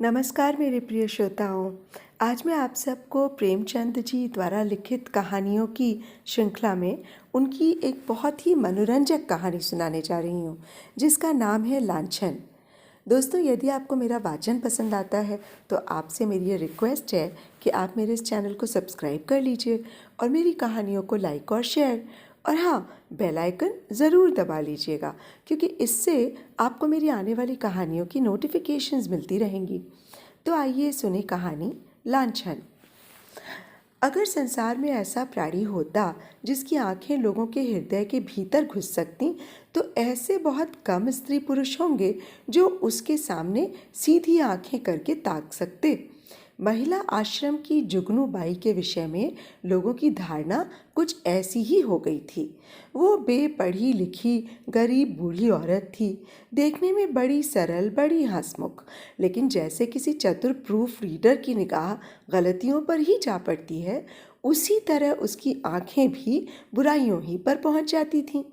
नमस्कार मेरे प्रिय श्रोताओं। आज मैं आप सबको प्रेमचंद जी द्वारा लिखित कहानियों की श्रृंखला में उनकी एक बहुत ही मनोरंजक कहानी सुनाने जा रही हूँ, जिसका नाम है लांछन। दोस्तों, यदि आपको मेरा वाचन पसंद आता है तो आपसे मेरी ये रिक्वेस्ट है कि आप मेरे इस चैनल को सब्सक्राइब कर लीजिए और मेरी कहानियों को लाइक और शेयर और हाँ, बेल आइकन ज़रूर दबा लीजिएगा, क्योंकि इससे आपको मेरी आने वाली कहानियों की नोटिफिकेशंस मिलती रहेंगी। तो आइए सुने कहानी लांछन। अगर संसार में ऐसा प्राणी होता जिसकी आंखें लोगों के हृदय के भीतर घुस सकती, तो ऐसे बहुत कम स्त्री पुरुष होंगे जो उसके सामने सीधी आंखें करके ताक सकते। महिला आश्रम की जुगनू बाई के विषय में लोगों की धारणा कुछ ऐसी ही हो गई थी। वो बेपढ़ी लिखी गरीब बूढ़ी औरत थी, देखने में बड़ी सरल, बड़ी हंसमुख, लेकिन जैसे किसी चतुर प्रूफ रीडर की निगाह गलतियों पर ही जा पड़ती है, उसी तरह उसकी आंखें भी बुराइयों ही पर पहुंच जाती थीं।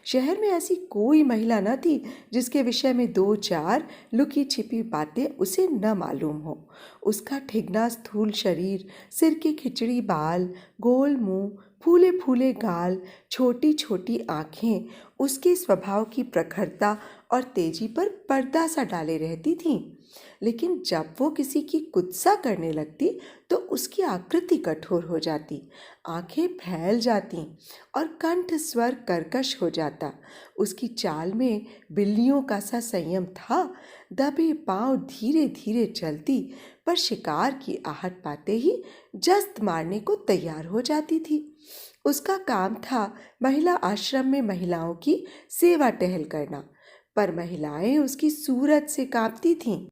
शहर में ऐसी कोई महिला न थी जिसके विषय में दो चार लुकी छिपी बातें उसे न मालूम हो। उसका ठिगना स्थूल शरीर, सिर के खिचड़ी बाल, गोल मुंह, फूले फूले गाल, छोटी छोटी आंखें उसके स्वभाव की प्रखरता और तेजी पर पर्दा सा डाले रहती थीं। लेकिन जब वो किसी की कुत्सा करने लगती तो उसकी आकृति कठोर हो जाती, आंखें फैल जाती और कंठ स्वर कर्कश हो जाता। उसकी चाल में बिल्लियों का सा संयम था। दबे पांव धीरे धीरे चलती, पर शिकार की आहट पाते ही जस्त मारने को तैयार हो जाती थी। उसका काम था महिला आश्रम में महिलाओं की सेवा टहल करना, पर महिलाएं उसकी सूरत से कांपती थीं।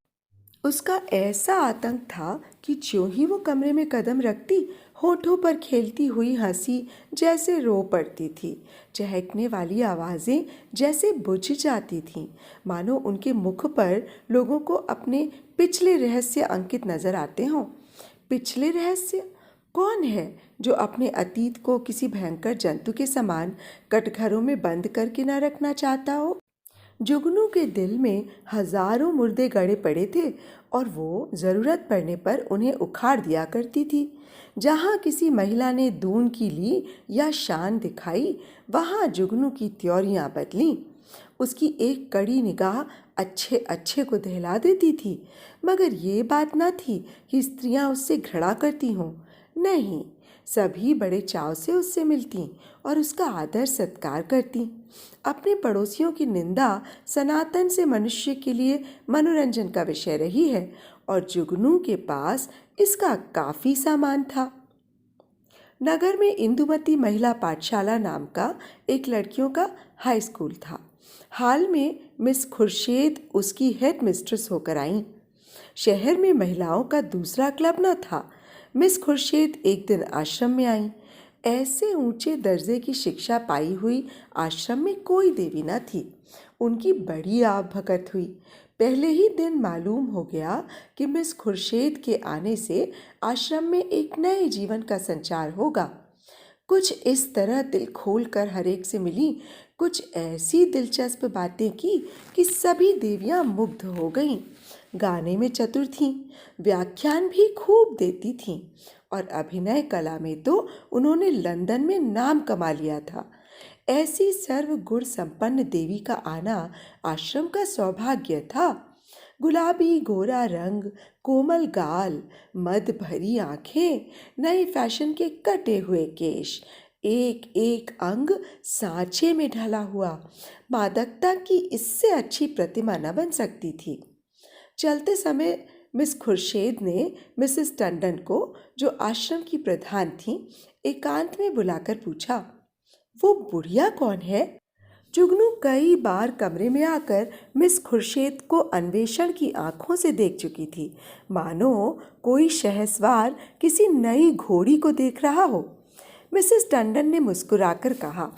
उसका ऐसा आतंक था कि ज्यों ही वो कमरे में कदम रखती, होठों पर खेलती हुई हंसी जैसे रो पड़ती थी। चहकने वाली आवाज़ें जैसे बुझ जाती थीं, मानो उनके मुख पर लोगों को अपने पिछले रहस्य अंकित नजर आते हों। पिछले रहस्य? कौन है जो अपने अतीत को किसी भयंकर जंतु के समान कटघरों में बंद करके न रखना चाहता हो? जुगनू के दिल में हजारों मुर्दे गड़े पड़े थे और वो ज़रूरत पड़ने पर उन्हें उखाड़ दिया करती थी। जहाँ किसी महिला ने दून की ली या शान दिखाई, वहाँ जुगनू की त्योरियां बदलीं। उसकी एक कड़ी निगाह अच्छे अच्छे को दहला देती थी, मगर ये बात न थी कि स्त्रियां उससे घृणा करती हों। नहीं, सभी बड़े चाव से उससे मिलती और उसका आदर सत्कार करती। अपने पड़ोसियों की निंदा सनातन से मनुष्य के लिए मनोरंजन का विषय रही है और जुगनू के पास इसका काफी सामान था। नगर में इंदुमती महिला पाठशाला नाम का एक लड़कियों का हाई स्कूल था। हाल में मिस खुर्शेद उसकी हेड मिस्ट्रेस होकर आईं। शहर में महिलाओं का दूसरा क्लब न था। मिस खुर्शेद एक दिन आश्रम में आईं। ऐसे ऊंचे दर्जे की शिक्षा पाई हुई आश्रम में कोई देवी न थी। उनकी बड़ी आव भगत हुई। पहले ही दिन मालूम हो गया कि मिस खुर्शेद के आने से आश्रम में एक नए जीवन का संचार होगा। कुछ इस तरह दिल खोल कर हरेक से मिली, कुछ ऐसी दिलचस्प बातें की कि सभी देवियां मुग्ध हो गईं। गाने में चतुर थीं, व्याख्यान भी खूब देती थीं और अभिनय कला में तो उन्होंने लंदन में नाम कमा लिया था। ऐसी सर्वगुण संपन्न देवी का आना आश्रम का सौभाग्य था। गुलाबी गोरा रंग, कोमल गाल, मद भरी आंखें, नए फैशन के कटे हुए केश, एक एक अंग सांचे में ढला हुआ, मादकता की इससे अच्छी प्रतिमा न बन सकती थी। चलते समय मिस खुर्शेद ने मिसेस टंडन को, जो आश्रम की प्रधान थीं, एकांत में बुलाकर पूछा, वो बुढ़िया कौन है? जुगनू कई बार कमरे में आकर मिस खुर्शेद को अन्वेषण की आंखों से देख चुकी थी, मानो कोई शहसवार किसी नई घोड़ी को देख रहा हो। मिसेस टंडन ने मुस्कुराकर कहा,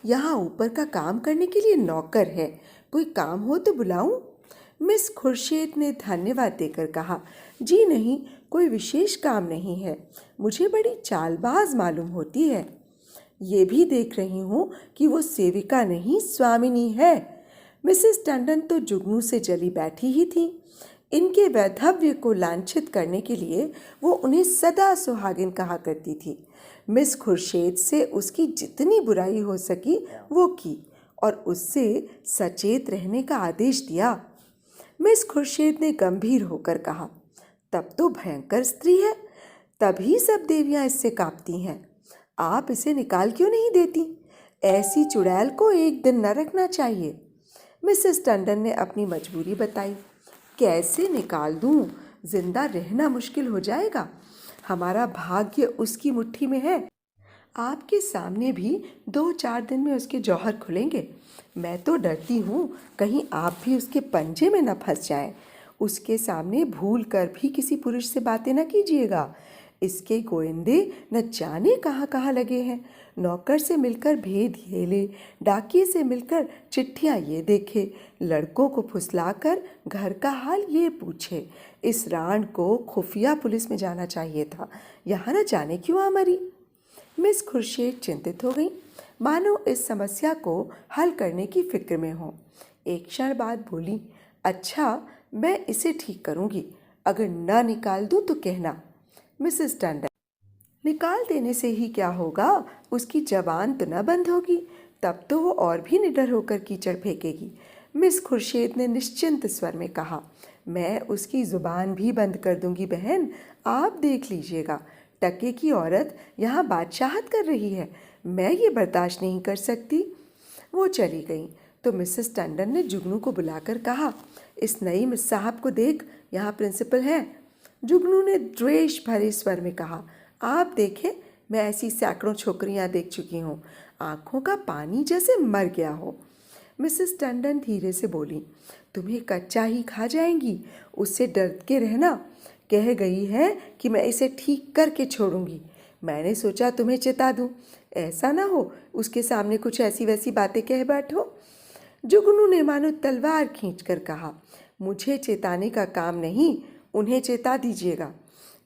यहाँ ऊपर का काम करने के लिए नौकर है, कोई काम हो तो बुलाऊं? मिस खुर्शेद ने धन्यवाद देकर कहा, जी नहीं, कोई विशेष काम नहीं है, मुझे बड़ी चालबाज मालूम होती है। ये भी देख रही हूँ कि वो सेविका नहीं स्वामिनी है। मिसेस टंडन तो जुगनू से जली बैठी ही थी। इनके वैधव्य को लांछित करने के लिए वो उन्हें सदा सुहागिन कहा करती थी। मिस खुर्शीद से उसकी जितनी बुराई हो सकी वो की और उससे सचेत रहने का आदेश दिया। मिस खुर्शीद ने गंभीर होकर कहा, तब तो भयंकर स्त्री है, तभी सब देवियां इससे कांपती हैं। आप इसे निकाल क्यों नहीं देती? ऐसी चुड़ैल को एक दिन न रखना चाहिए। मिसेस टंडन ने अपनी मजबूरी बताई। कैसे निकाल दूं? जिंदा रहना मुश्किल हो जाएगा। हमारा भाग्य उसकी मुट्ठी में है। आपके सामने भी 2-4 दिन में उसके जौहर खुलेंगे। मैं तो डरती हूँ कहीं आप भी उसके पंजे में न फंस जाएं। उसके सामने भूल कर भी किसी पुरुष से बातें न कीजिएगा। इसके गोयंदे न जाने कहाँ कहाँ लगे हैं। नौकर से मिलकर भेद ये ले, डाकिये से मिलकर चिट्ठियाँ ये देखे, लड़कों को फुसलाकर घर का हाल ये पूछे। इस राण को खुफिया पुलिस में जाना चाहिए था, यहाँ न जाने क्यों आ मरी। मिस खुर्शीद चिंतित हो गई, मानो इस समस्या को हल करने की फिक्र में हो। एक क्षण बाद बोली, अच्छा, मैं इसे ठीक करूँगी। अगर न निकाल दूँ तो कहना। मिसेस टंडन, निकाल देने से ही क्या होगा? उसकी जबान तो न बंद होगी, तब तो वो और भी निडर होकर कीचड़ फेंकेगी। मिस खुर्शीद ने निश्चिंत स्वर में कहा, मैं उसकी जुबान भी बंद कर दूंगी बहन, आप देख लीजिएगा। टके की औरत यहाँ बादशाहत कर रही है, मैं ये बर्दाश्त नहीं कर सकती। वो चली गई तो मिसेस टंडन ने जुगनू को बुलाकर कहा, इस नई मिस साहब को देख, यहाँ प्रिंसिपल है। जुगनू ने द्वेष भरे स्वर में कहा, आप देखें, मैं ऐसी सैकड़ों छोकरियाँ देख चुकी हूँ, आंखों का पानी जैसे मर गया हो। मिसेस टंडन धीरे से बोली, तुम्हें कच्चा ही खा जाएंगी, उससे डर के रहना। कह गई है कि मैं इसे ठीक करके छोड़ूंगी। मैंने सोचा तुम्हें चिता दूं, ऐसा ना हो उसके सामने कुछ ऐसी वैसी बातें कह बैठो। जुगनू ने मानो तलवार खींचकर कहा, मुझे चेताने का काम नहीं, उन्हें चेता दीजिएगा।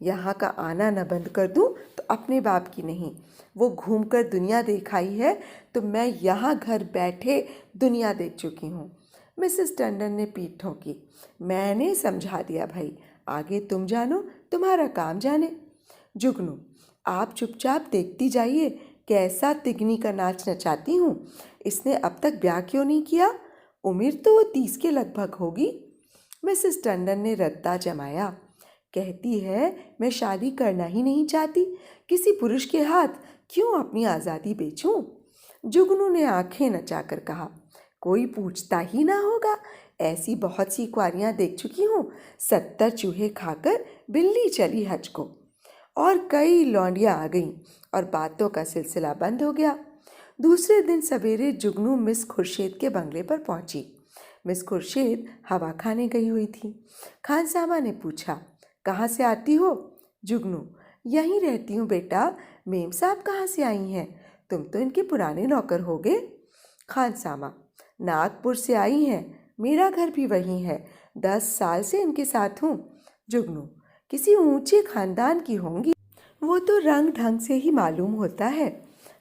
यहाँ का आना न बंद कर दूं तो अपने बाप की नहीं। वो घूमकर दुनिया देख आई है तो मैं यहाँ घर बैठे दुनिया देख चुकी हूँ। मिसेस टंडन ने पीठ ठोकी, मैंने समझा दिया भाई, आगे तुम जानो, तुम्हारा काम जाने। जुगनू, आप चुपचाप देखती जाइए कैसा तिगनी का नाच नचाती हूँ। इसने अब तक ब्याह क्यों नहीं किया? उम्र तो 30 के लगभग होगी। मिसेस टंडन ने रद्दा जमाया। कहती है मैं शादी करना ही नहीं चाहती, किसी पुरुष के हाथ क्यों अपनी आज़ादी बेचूं? जुगनू ने आंखें नचाकर कहा, कोई पूछता ही ना होगा, ऐसी बहुत सी कुआरियाँ देख चुकी हूँ, 70 चूहे खाकर बिल्ली चली हज को। और कई लौंडियाँ आ गईं और बातों का सिलसिला बंद हो गया। दूसरे दिन सवेरे जुगनू मिस खुर्शीद के बंगले पर पहुंची। मिस खुर्शीद हवा खाने गई हुई थी। खानसामा ने पूछा, कहाँ से आती हो? जुगनू, यहीं रहती हूँ बेटा। मेम साहब कहाँ से आई हैं? तुम तो इनके पुराने नौकर होगे। खानसामा, नागपुर से आई हैं, मेरा घर भी वहीं है, 10 साल से इनके साथ हूँ। जुगनू, किसी ऊंचे खानदान की होंगी, वो तो रंग ढंग से ही मालूम होता है।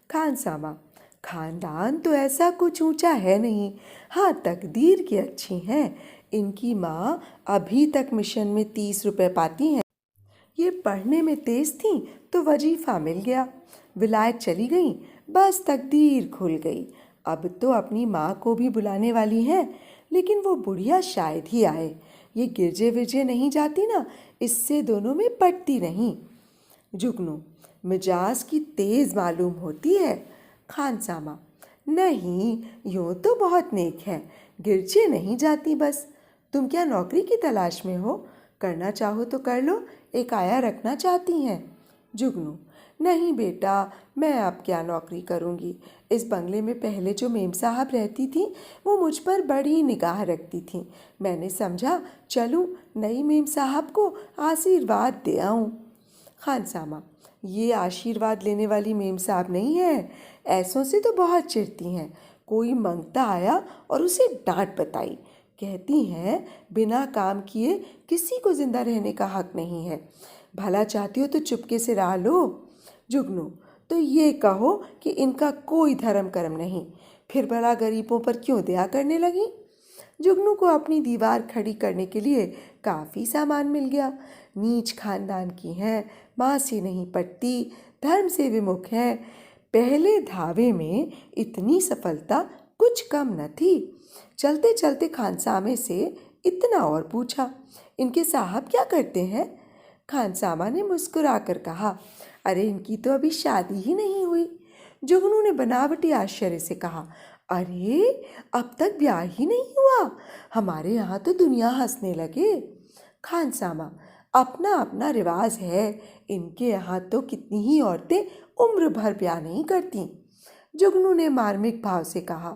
खानसामा, खानदान तो ऐसा कुछ ऊंचा है नहीं, हाँ तकदीर की अच्छी हैं। इनकी माँ अभी तक मिशन में 30 रुपए पाती हैं। ये पढ़ने में तेज थी तो वजीफा मिल गया, विलायत चली गई, बस तकदीर खुल गई। अब तो अपनी माँ को भी बुलाने वाली हैं, लेकिन वो बुढ़िया शायद ही आए। ये गिरजे विरजे नहीं जाती ना, इससे दोनों में पटती नहीं। जुगनू, मिजाज की तेज मालूम होती है। खानसामा, नहीं, यूँ तो बहुत नेक है, गिरजे नहीं जाती बस। तुम क्या नौकरी की तलाश में हो? करना चाहो तो कर लो, एक आया रखना चाहती हैं। जुगनू, नहीं बेटा, मैं अब क्या नौकरी करूँगी। इस बंगले में पहले जो मेम साहब रहती थी वो मुझ पर बड़ी निगाह रखती थी। मैंने समझा चलूँ नई मेम साहब को आशीर्वाद दे आऊँ। खानसामा, ये आशीर्वाद लेने वाली मेम साहब नहीं है, ऐसों से तो बहुत चिढ़ती हैं। कोई मंगता आया और उसे डांट बताई, कहती हैं बिना काम किए किसी को जिंदा रहने का हक नहीं है। भला चाहती हो तो चुपके से राह लो। जुगनू, तो ये कहो कि इनका कोई धर्म कर्म नहीं, फिर भला गरीबों पर क्यों दया करने लगी? जुगनू को अपनी दीवार खड़ी करने के लिए काफ़ी सामान मिल गया। नीच खानदान की हैं, माँ से नहीं पटती, धर्म से विमुख हैं। पहले धावे में इतनी सफलता कुछ कम न थी। चलते चलते खानसामे से इतना और पूछा, इनके साहब क्या करते हैं? खानसामा ने मुस्कुराकर कहा, अरे इनकी तो अभी शादी ही नहीं हुई। जुगनू ने बनावटी आश्चर्य से कहा, अरे अब तक ब्याह ही नहीं हुआ? हमारे यहाँ तो दुनिया हंसने लगे। खानसामा, अपना अपना रिवाज है, इनके यहाँ तो कितनी ही औरतें उम्र भर ब्याह नहीं करती। जुगनू ने मार्मिक भाव से कहा,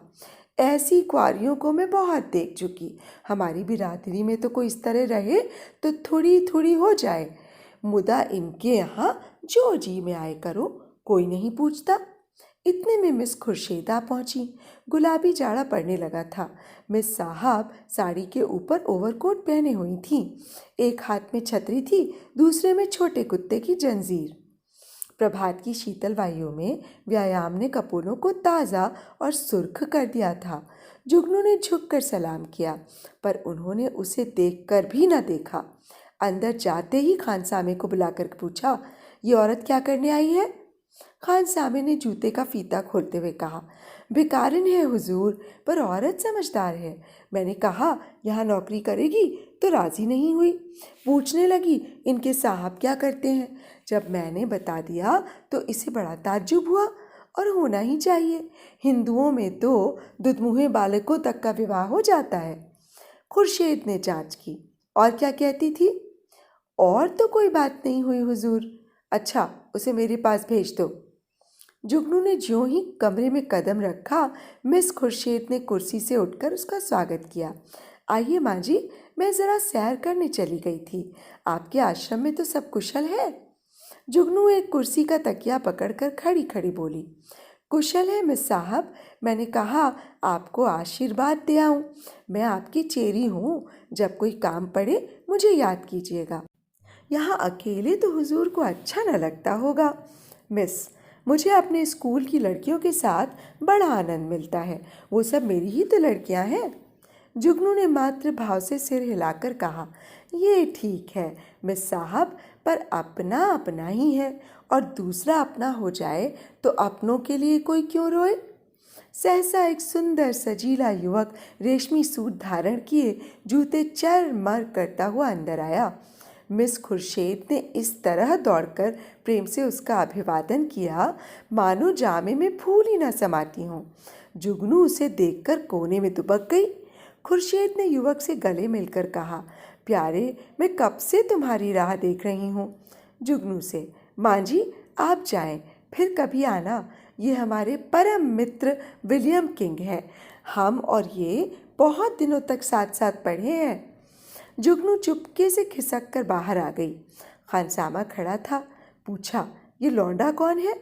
ऐसी कुंवारियों को मैं बहुत देख चुकी। हमारी बिरादरी में तो कोई इस तरह रहे तो थोड़ी थोड़ी हो जाए, मुदा इनके यहाँ जो जी में आए करो, कोई नहीं पूछता। इतने में मिस खुर्शीदा पहुंची। गुलाबी जाड़ा पड़ने लगा था। मिस साहब साड़ी के ऊपर ओवरकोट पहने हुई थी। एक हाथ में छतरी थी, दूसरे में छोटे कुत्ते की जंजीर। प्रभात की शीतल वायु में व्यायाम ने कपोलों को ताज़ा और सुर्ख कर दिया था। जुगनू ने झुककर सलाम किया, पर उन्होंने उसे देखकर भी न देखा। अंदर जाते ही खानसामे को बुलाकर पूछा, ये औरत क्या करने आई है? खानसामे ने जूते का फीता खोलते हुए कहा, भिखारिन है हुजूर, पर औरत समझदार है। मैंने कहा यहाँ नौकरी करेगी तो राजी नहीं हुई। पूछने लगी इनके साहब क्या करते हैं। जब मैंने बता दिया तो इसे बड़ा ताज्जुब हुआ, और होना ही चाहिए। हिंदुओं में तो दुधमुहे बालकों तक का विवाह हो जाता है। खुर्शीद ने जांच की, और क्या कहती थी? और तो कोई बात नहीं हुई हुजूर। अच्छा, उसे मेरे पास भेज दो। जुगनू ने ज्यों ही कमरे में कदम रखा, मिस खुर्शीद ने कुर्सी से उठकर उसका स्वागत किया। आइए माँ जी, मैं ज़रा सैर करने चली गई थी। आपके आश्रम में तो सब कुशल है? जुगनू एक कुर्सी का तकिया पकड़कर खड़ी खड़ी बोली, कुशल है मिस साहब। मैंने कहा आपको आशीर्वाद दे आऊं। मैं आपकी चेरी हूँ, जब कोई काम पड़े मुझे याद कीजिएगा। यहाँ अकेले तो हुजूर को अच्छा न लगता होगा। मिस, मुझे अपने स्कूल की लड़कियों के साथ बड़ा आनंद मिलता है। वो सब मेरी ही तो लड़कियाँ हैं। जुगनू ने मात्र भाव से सिर हिलाकर कहा, ये ठीक है मिस साहब, पर अपना अपना ही है, और दूसरा अपना हो जाए तो अपनों के लिए कोई क्यों रोए? सहसा एक सुंदर सजीला युवक रेशमी सूट धारण किए, जूते चरमर करता हुआ अंदर आया। मिस खुर्शीद ने इस तरह दौड़कर प्रेम से उसका अभिवादन किया, मानो जामे में फूल ही न समाती हों। जुगनू उसे देखकर कोने में दुबक गई। खुर्शीद ने युवक से गले मिलकर कहा, प्यारे, मैं कब से तुम्हारी राह देख रही हूँ। जुगनू से, माँ जी आप जाएं, फिर कभी आना। ये हमारे परम मित्र विलियम किंग हैं। हम और ये बहुत दिनों तक साथ साथ पढ़े हैं। जुगनू चुपके से खिसक कर बाहर आ गई। खानसामा खड़ा था। पूछा, ये लौंडा कौन है?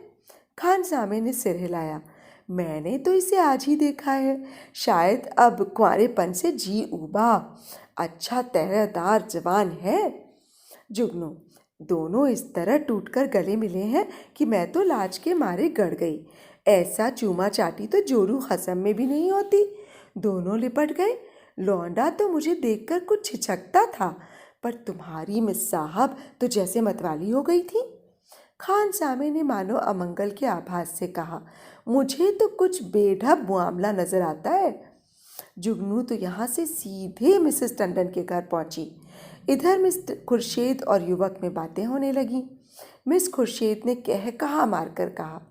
खानसामे ने सिर हिलाया, मैंने तो इसे आज ही देखा है। शायद अब कुंवारेपन से जी उबा। अच्छा तहरदार जवान है। जुगनू, दोनों इस तरह टूटकर गले मिले हैं कि मैं तो लाज के मारे गड़ गई। ऐसा चूमा चाटी तो जोरू खसम में भी नहीं होती। दोनों लिपट गए। लौंडा तो मुझे देखकर कुछ हिचकता था, पर तुम्हारी मिस साहब तो जैसे मतवाली हो गई थी। खानसामे ने मानो अमंगल के आभास से कहा, मुझे तो कुछ बेढब मामला नजर आता है। जुगनू तो यहाँ से सीधे मिसेस टंडन के घर पहुंची। इधर मिस खुर्शीद और युवक में बातें होने लगी। मिस खुर्शीद ने कह कहा मारकर कहा,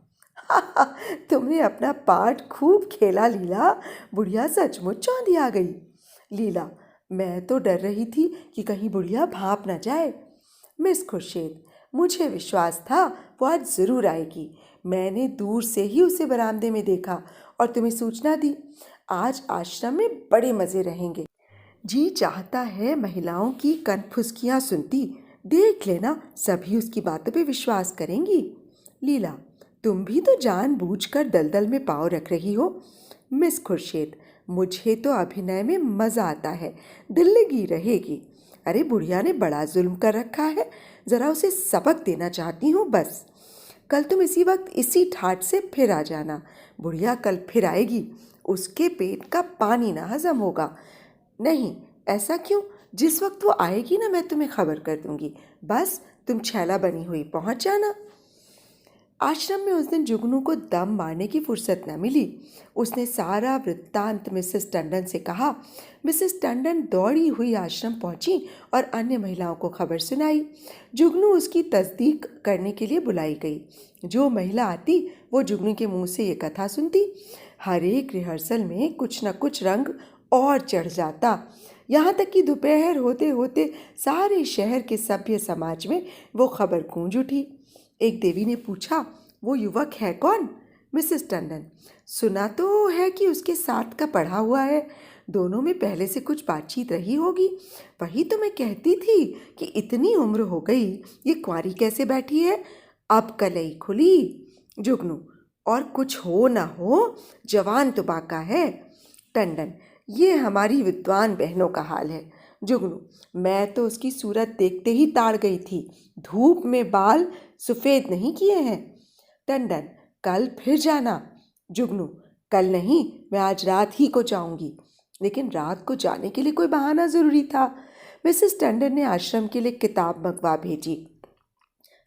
तुमने अपना पार्ट खूब खेला लीला। बुढ़िया सचमुच चौंधी आ गई। लीला, मैं तो डर रही थी कि कहीं बुढ़िया भाप न जाए। मिस खुर्शीद, मुझे विश्वास था वो आज ज़रूर आएगी। मैंने दूर से ही उसे बरामदे में देखा और तुम्हें सूचना दी। आज आश्रम में बड़े मज़े रहेंगे। जी चाहता है महिलाओं की कनफुसकियाँ सुनती। देख लेना, सभी उसकी बातों पे विश्वास करेंगी। लीला, तुम भी तो जानबूझकर दलदल में पाँव रख रही हो। मिस खुर्शीद, मुझे तो अभिनय में मज़ा आता है, दिल लगी रहेगी। अरे बुढ़िया ने बड़ा जुल्म कर रखा है, ज़रा उसे सबक देना चाहती हूँ बस। कल तुम इसी वक्त इसी ठाट से फिर आ जाना। बुढ़िया कल फिर आएगी, उसके पेट का पानी ना हजम होगा। नहीं, ऐसा क्यों? जिस वक्त वो आएगी ना मैं तुम्हें खबर कर दूंगी। बस तुम छैला बनी हुई पहुंच जाना। आश्रम में उस दिन जुगनू को दम मारने की फुर्सत न मिली। उसने सारा वृत्तांत मिसेस टंडन से कहा। मिसेस टंडन दौड़ी हुई आश्रम पहुंची और अन्य महिलाओं को खबर सुनाई। जुगनू उसकी तस्दीक करने के लिए बुलाई गई। जो महिला आती वो जुगनू के मुंह से ये कथा सुनती। हर एक रिहर्सल में कुछ न कुछ रंग और चढ़ जाता। यहाँ तक कि दोपहर होते होते सारे शहर के सभ्य समाज में वो खबर गूंज उठी। एक देवी ने पूछा, वो युवक है कौन? मिसेस टंडन, सुना तो है कि उसके साथ का पढ़ा हुआ है। दोनों में पहले से कुछ बातचीत रही होगी। वही तो मैं कहती थी कि इतनी उम्र हो गई, ये कुंवारी कैसे बैठी है? अब कलई खुली। जुगनू, और कुछ हो ना हो, जवान तो बाका है। टंडन, ये हमारी विद्वान बहनों का हाल है। जुगनू, मैं तो उसकी सूरत देखते ही ताड़ गई थी। धूप में बाल सफ़ेद नहीं किए हैं। टंडन, कल फिर जाना। जुगनू, कल नहीं, मैं आज रात ही को जाऊंगी। लेकिन रात को जाने के लिए कोई बहाना ज़रूरी था। मिसेस टंडन ने आश्रम के लिए किताब मंगवा भेजी।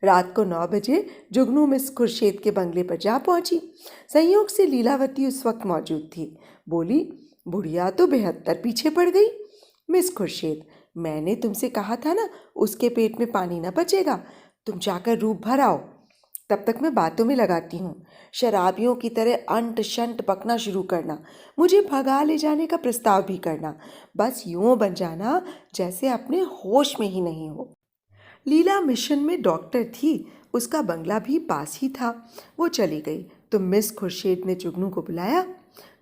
रात को 9 बजे जुगनू मिस खुर्शीद के बंगले पर जा पहुंची। संयोग से लीलावती उस वक्त मौजूद थी। बोली, बुढ़िया तो 72 पीछे पड़ गई। मिस खुर्शीद, मैंने तुमसे कहा था ना, उसके पेट में पानी न बचेगा। तुम जाकर रूप भर आओ। तब तक मैं बातों में लगाती हूँ। शराबियों की तरह अंट शंट पकना शुरू करना, मुझे भगा ले जाने का प्रस्ताव भी करना। बस यूं बन जाना जैसे अपने होश में ही नहीं हो। लीला मिशन में डॉक्टर थी। उसका बंगला भी पास ही था। वो चली गई तो मिस खुर्शीद ने जुगनू को बुलाया।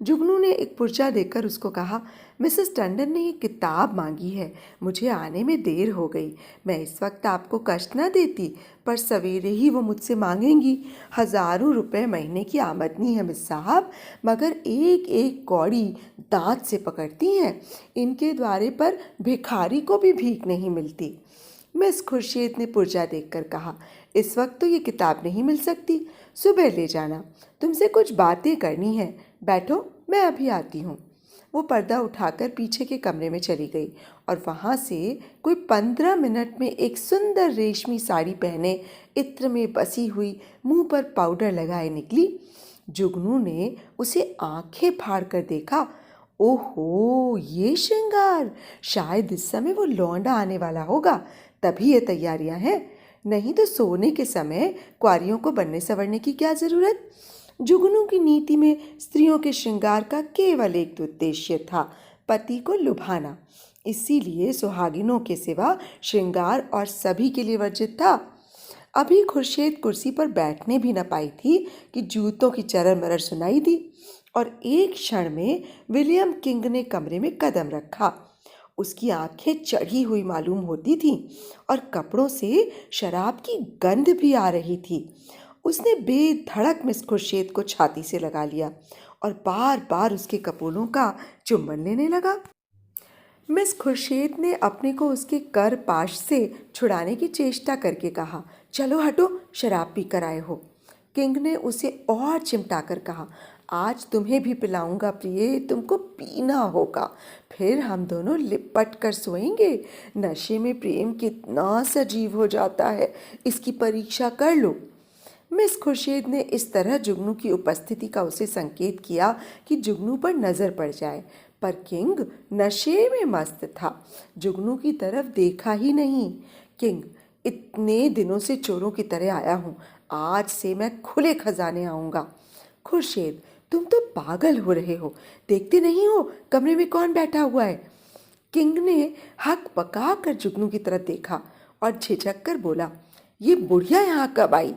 जुगनू ने एक पुर्जा देकर उसको कहा, मिसेस टंडन ने ये किताब मांगी है। मुझे आने में देर हो गई। मैं इस वक्त आपको कष्ट न देती, पर सवेरे ही वो मुझसे मांगेंगी। हज़ारों रुपए महीने की आमदनी है मिस साहब, मगर एक एक कौड़ी दांत से पकड़ती हैं। इनके द्वारे पर भिखारी को भी भीख नहीं मिलती। मिस खुर्शीद ने पुर्जा देखकर कहा, इस वक्त तो ये किताब नहीं मिल सकती, सुबह ले जाना। तुमसे कुछ बातें करनी है। बैठो, मैं अभी आती हूँ। वो पर्दा उठाकर पीछे के कमरे में चली गई और वहाँ से कोई 15 मिनट में एक सुंदर रेशमी साड़ी पहने, इत्र में बसी हुई, मुंह पर पाउडर लगाए निकली। जुगनू ने उसे आंखें फाड़ कर देखा। ओहो, ये श्रृंगार! शायद इस समय वो लौंडा आने वाला होगा, तभी ये तैयारियां हैं। नहीं तो सोने के समय कुंवारियों को बनने संवरने की क्या जरूरत? जुगनू की नीति में स्त्रियों के श्रृंगार का केवल एक उद्देश्य था, पति को लुभाना। इसीलिए सुहागिनों के सिवा श्रृंगार और सभी के लिए वर्जित था। अभी खुर्शीद कुर्सी पर बैठने भी न पाई थी कि जूतों की चरर मरर सुनाई दी और एक क्षण में विलियम किंग ने कमरे में कदम रखा। उसकी आंखें चढ़ी हुई मालूम होती थीं और कपड़ों से शराब की गंध भी आ रही थी। उसने बेधड़क मिस खुर्शीद को छाती से लगा लिया और बार बार उसके कपोलों का चुंबन लेने लगा। मिस खुर्शीद ने अपने को उसके कर पाश से छुड़ाने की चेष्टा करके कहा, चलो हटो, शराब पी कर आए हो। किंग ने उसे और चिमटाकर कहा, आज तुम्हें भी पिलाऊंगा प्रिय, तुमको पीना होगा, फिर हम दोनों लिपट कर सोएंगे। नशे में प्रेम कितना सजीव हो जाता है, इसकी परीक्षा कर लो। मिस खुर्शीद ने इस तरह जुगनू की उपस्थिति का उसे संकेत किया कि जुगनू पर नज़र पड़ जाए, पर किंग नशे में मस्त था, जुगनू की तरफ देखा ही नहीं। किंग, इतने दिनों से चोरों की तरह आया हूँ, आज से मैं खुले खजाने आऊँगा। खुर्शीद, तुम तो पागल हो रहे हो, देखते नहीं हो कमरे में कौन बैठा हुआ है? किंग ने हक पका कर जुगनू की तरफ देखा और झिझक कर बोला, ये बुढ़िया यहाँ कब आई?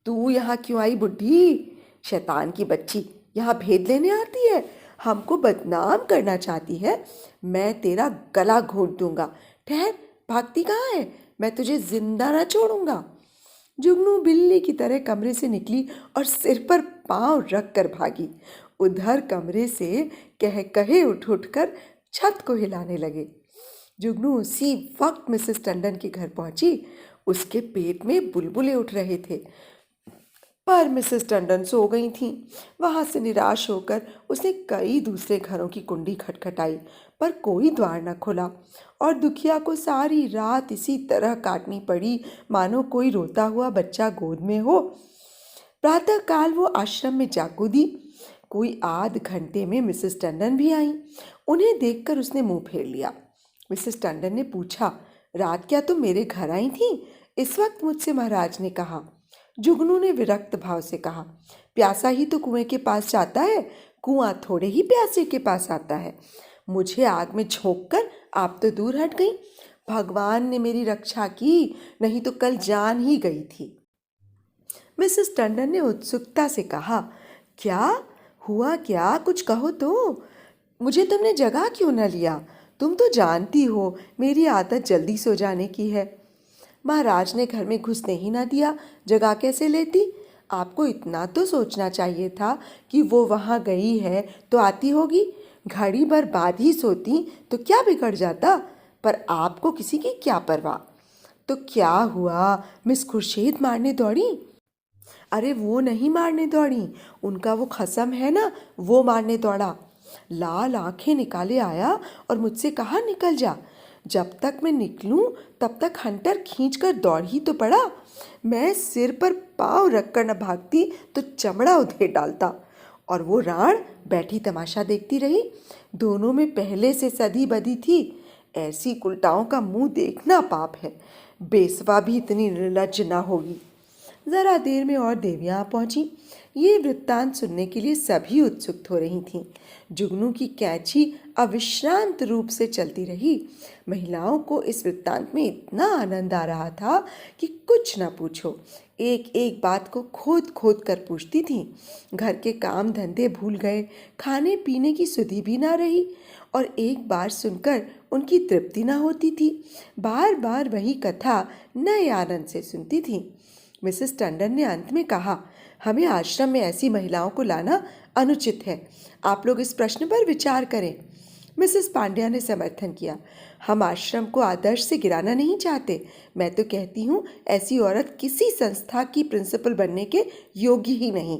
तू यहाँ क्यों आई बुढ़ी? शैतान की बच्ची, यहाँ भेद लेने आती है, हमको बदनाम करना चाहती है। मैं तेरा गला घोंट दूंगा। ठहर, भागती कहाँ है? मैं तुझे जिंदा ना छोड़ूंगा। जुगनू बिल्ली की तरह कमरे से निकली और सिर पर पांव रख कर भागी। उधर कमरे से कह कहे उठ उठकर छत को हिलाने लगे। जुगनू उसी वक्त मिसेस टंडन के घर पहुंची। उसके पेट में बुलबुले उठ रहे थे। पर मिसेस टंडन सो गई थीं। वहां से निराश होकर उसने कई दूसरे घरों की कुंडी खटखटाई, पर कोई द्वार न खुला और दुखिया को सारी रात इसी तरह काटनी पड़ी, मानो कोई रोता हुआ बच्चा गोद में हो। प्रातःकाल वो आश्रम में जा कूदी। कोई आध घंटे में मिसेस टंडन भी आईं। उन्हें देखकर उसने मुंह फेर लिया। मिसेस टंडन ने पूछा, रात क्या तुम मेरे घर आई थी? इस वक्त मुझसे महाराज ने कहा। जुगनू ने विरक्त भाव से कहा, प्यासा ही तो कुएं के पास जाता है, कुआं थोड़े ही प्यासे के पास आता है। मुझे आग में झोंक कर आप तो दूर हट गई। भगवान ने मेरी रक्षा की, नहीं तो कल जान ही गई थी। मिसेस टंडन ने उत्सुकता से कहा, क्या हुआ? क्या कुछ कहो तो। मुझे तुमने जगा क्यों न लिया? तुम तो जानती हो मेरी आदत जल्दी सो जाने की है। महाराज ने घर में घुसने ही ना दिया, जगा कैसे लेती? आपको इतना तो सोचना चाहिए था कि वो वहाँ गई है तो आती होगी। घड़ी भर बाद ही सोती तो क्या बिगड़ जाता? पर आपको किसी की क्या परवाह। तो क्या हुआ? मिस खुर्शीद मारने दौड़ी? अरे वो नहीं मारने दौड़ी, उनका वो खसम है ना, वो मारने दौड़ा। लाल आंखें निकाले आया और मुझसे कहा, निकल जा। जब तक मैं निकलूं तब तक हंटर खींचकर दौड़ ही तो पड़ा। मैं सिर पर पाँव रखकर न भागती तो चमड़ा उधेड़ डालता। और वो राण बैठी तमाशा देखती रही। दोनों में पहले से सधी बधी थी। ऐसी उल्टाओं का मुंह देखना पाप है। बेसवा भी इतनी निर्लज्ज ना होगी। जरा देर में और देवियाँ आ पहुंची। ये वृत्तांत सुनने के लिए सभी उत्सुक हो रही थीं। जुगनू की कैंची अविश्रांत रूप से चलती रही। महिलाओं को इस वृत्तांत में इतना आनंद आ रहा था कि कुछ न पूछो। एक एक बात को खोद खोद कर पूछती थीं। घर के काम धंधे भूल गए, खाने पीने की सुधि भी ना रही और एक बार सुनकर उनकी तृप्ति ना होती थी। बार बार वही कथा नए आनंद से सुनती थीं। मिसेस टंडन ने अंत में कहा, हमें आश्रम में ऐसी महिलाओं को लाना अनुचित है। आप लोग इस प्रश्न पर विचार करें। मिसेस पांड्या ने समर्थन किया, हम आश्रम को आदर्श से गिराना नहीं चाहते। मैं तो कहती हूँ ऐसी औरत किसी संस्था की प्रिंसिपल बनने के योग्य ही नहीं।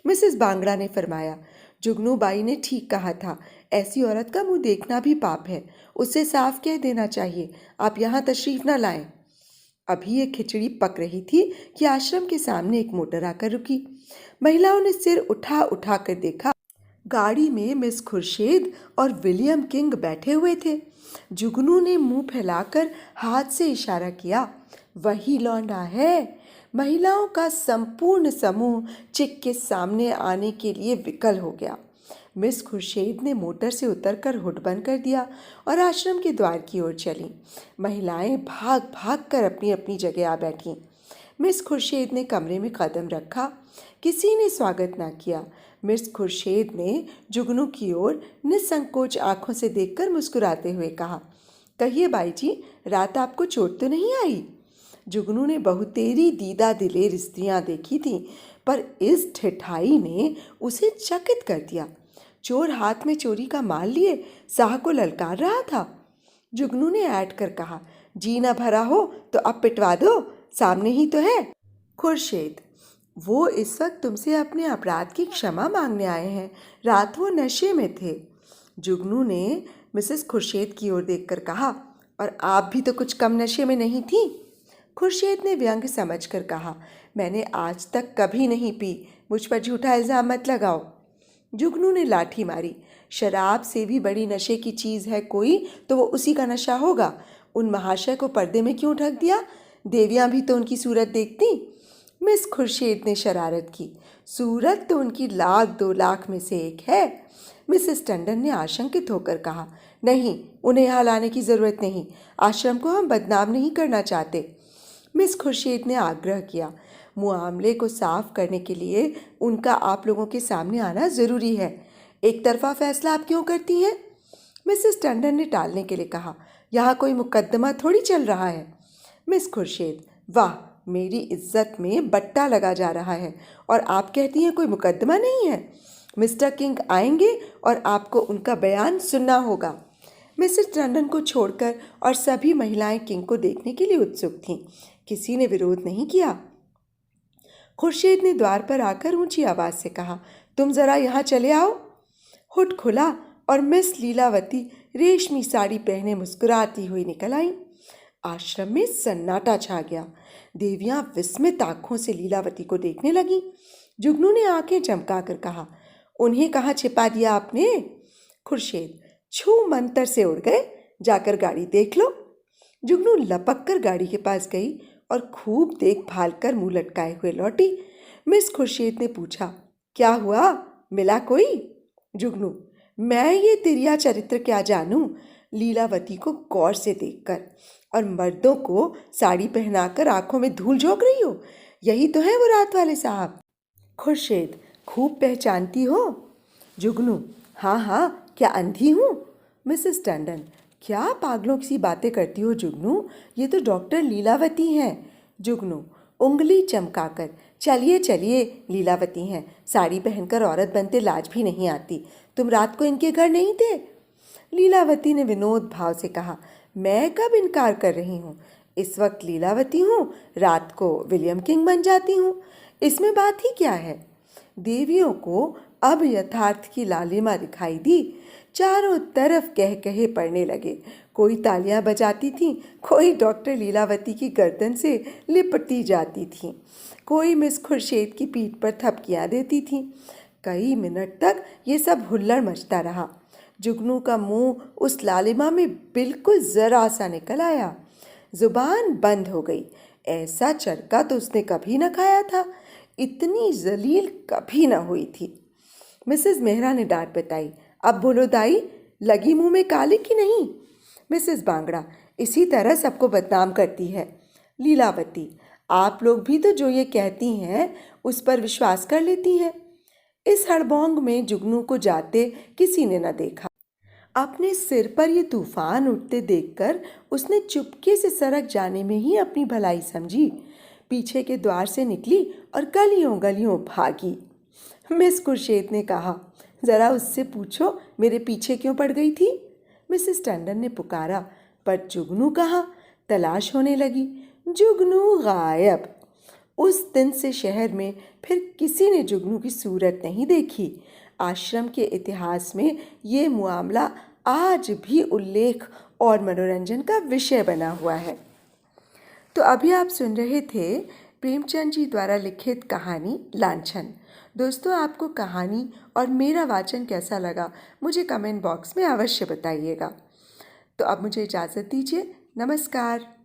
मिसेस बांगड़ा ने फरमाया, जुगनू बाई ने ठीक कहा था, ऐसी औरत का मुंह देखना भी पाप है। उससे साफ कह देना चाहिए, आप यहाँ तशरीफ न लाएं। अभी ये खिचड़ी पक रही थी कि आश्रम के सामने एक मोटर आकर रुकी। महिलाओं ने सिर उठा उठा कर देखा। गाड़ी में मिस खुर्शीद और विलियम किंग बैठे हुए थे। जुगनू ने मुंह फैलाकर हाथ से इशारा किया, वही लौंडा है। महिलाओं का संपूर्ण समूह चिक के सामने आने के लिए विकल हो गया। मिस खुर्शीद ने मोटर से उतरकर हुड बंद कर दिया और आश्रम के द्वार की ओर चली। महिलाएं भाग भाग कर अपनी अपनी जगह आ बैठीं। मिस खुर्शीद ने कमरे में कदम रखा। किसी ने स्वागत ना किया। मिस खुर्शीद ने जुगनू की ओर निसंकोच आंखों से देखकर मुस्कुराते हुए कहा, कहिए बाई जी, रात आपको चोट तो नहीं आई? जुगनू ने बहुतेरी दीदा दिलेर स्त्रियां देखी थीं, पर इस ठिठाई ने उसे चकित कर दिया। चोर हाथ में चोरी का माल लिए शाह को ललकार रहा था। जुगनू ने ऐठ कर कहा, जी ना भरा हो तो अब पिटवा दो, सामने ही तो है। खुर्शीद, वो इस वक्त तुमसे अपने अपराध की क्षमा मांगने आए हैं। रात वो नशे में थे। जुगनू ने मिसेस खुर्शीद की ओर देखकर कहा, और आप भी तो कुछ कम नशे में नहीं थी। खुर्शीद ने व्यंग समझकर कहा, मैंने आज तक कभी नहीं पी, मुझ पर झूठा इल्ज़ाम मत लगाओ। जुगनू ने लाठी मारी, शराब से भी बड़ी नशे की चीज़ है कोई तो वो उसी का नशा होगा। उन महाशय को पर्दे में क्यों ढक दिया? देवियाँ भी तो उनकी सूरत देखती। मिस खुर्शीद ने शरारत की, सूरत तो उनकी 1,00,000-2,00,000 में से एक है। मिसेस टंडन ने आशंकित होकर कहा, नहीं, उन्हें यहाँ लाने की ज़रूरत नहीं। आश्रम को हम बदनाम नहीं करना चाहते। मिस खुर्शीद ने आग्रह किया, मामले को साफ करने के लिए उनका आप लोगों के सामने आना ज़रूरी है। एक तरफा फैसला आप क्यों करती हैं? मिसेस टंडन ने टालने के लिए कहा, यहाँ कोई मुकदमा थोड़ी चल रहा है। मिस खुर्शीद, वाह, मेरी इज्जत में बट्टा लगा जा रहा है और आप कहती हैं कोई मुकदमा नहीं है। मिस्टर किंग आएंगे और आपको उनका बयान सुनना होगा। मिसेस टंडन को छोड़कर और सभी महिलाएं किंग को देखने के लिए उत्सुक थीं। किसी ने विरोध नहीं किया। खुर्शीद ने द्वार पर आकर ऊंची आवाज से कहा, तुम जरा यहाँ चले आओ। हुड खुला और मिस लीलावती रेशमी साड़ी पहने मुस्कुराती हुई निकल आई। आश्रम में सन्नाटा छा गया। देवियां विस्मित आंखों से लीलावती को देखने लगी। जुगनू ने आंखें चमकाकर कहा, उन्हें कहाँ छिपा दिया आपने? खुर्शीद, छू मंतर से उड़ गए, जाकर गाड़ी देख लो। जुगनू लपक कर गाड़ी के पास गई और खूब देखभाल कर मुंह लटकाए हुए लौटी। मिस खुर्शीद ने पूछा, क्या हुआ, मिला कोई? जुगनू, मैं ये तिरिया चरित्र क्या जानूं? लीलावती को गौर से देखकर, और मर्दों को साड़ी पहनाकर आंखों में धूल झोंक रही हो, यही तो है वो रात वाले साहब। खुर्शीद, खूब पहचानती हो? जुगनू, हाँ हाँ, क्या अंधी हूँ? मिसेस टंडन, क्या पागलों सी बातें करती हो जुगनू, ये तो डॉक्टर लीलावती हैं। जुगनू उंगली चमकाकर, चलिए चलिए, लीलावती हैं, साड़ी पहनकर औरत बनते लाज भी नहीं आती। तुम रात को इनके घर नहीं थे? लीलावती ने विनोद भाव से कहा, मैं कब इनकार कर रही हूँ? इस वक्त लीलावती हूँ, रात को विलियम किंग बन जाती हूँ, इसमें बात ही क्या है? देवियों को अब यथार्थ की लालिमा दिखाई दी। चारों तरफ कह कहे पड़ने लगे। कोई तालियां बजाती थी, कोई डॉक्टर लीलावती की गर्दन से लिपटती जाती थी, कोई मिस खुर्शीद की पीठ पर थपकियां देती थी। कई मिनट तक ये सब हुल्लड़ मचता रहा। जुगनू का मुंह उस लालिमा में बिल्कुल जरा सा निकल आया, जुबान बंद हो गई। ऐसा चरका तो उसने कभी न खाया था, इतनी जलील कभी न हुई थी। मिसेस मेहरा ने डांट बताई, अब बोलो दाई, लगी मुंह में काली की नहीं? मिसेस बांगड़ा, इसी तरह सबको बदनाम करती है। लीलावती, आप लोग भी तो जो ये कहती हैं उस पर विश्वास कर लेती हैं। इस हड़बोंग में जुगनू को जाते किसी ने न देखा। अपने सिर पर ये तूफान उठते देखकर उसने चुपके से सरक जाने में ही अपनी भलाई समझी। पीछे के द्वार से निकली और गलियों गलियों भागी। मिस खुर्शीद ने कहा, जरा उससे पूछो मेरे पीछे क्यों पड़ गई थी? मिसेस टंडन ने पुकारा, पर जुगनू कहाँ? तलाश होने लगी। जुगनू गायब। उस दिन से शहर में फिर किसी ने जुगनू की सूरत नहीं देखी। आश्रम के इतिहास में ये मामला आज भी उल्लेख और मनोरंजन का विषय बना हुआ है। तो अभी आप सुन रहे थे प्रेमचंद जी द्वारा लिखित कहानी लांछन। दोस्तों, आपको कहानी और मेरा वाचन कैसा लगा मुझे कमेंट बॉक्स में अवश्य बताइएगा। तो अब मुझे इजाज़त दीजिए। नमस्कार।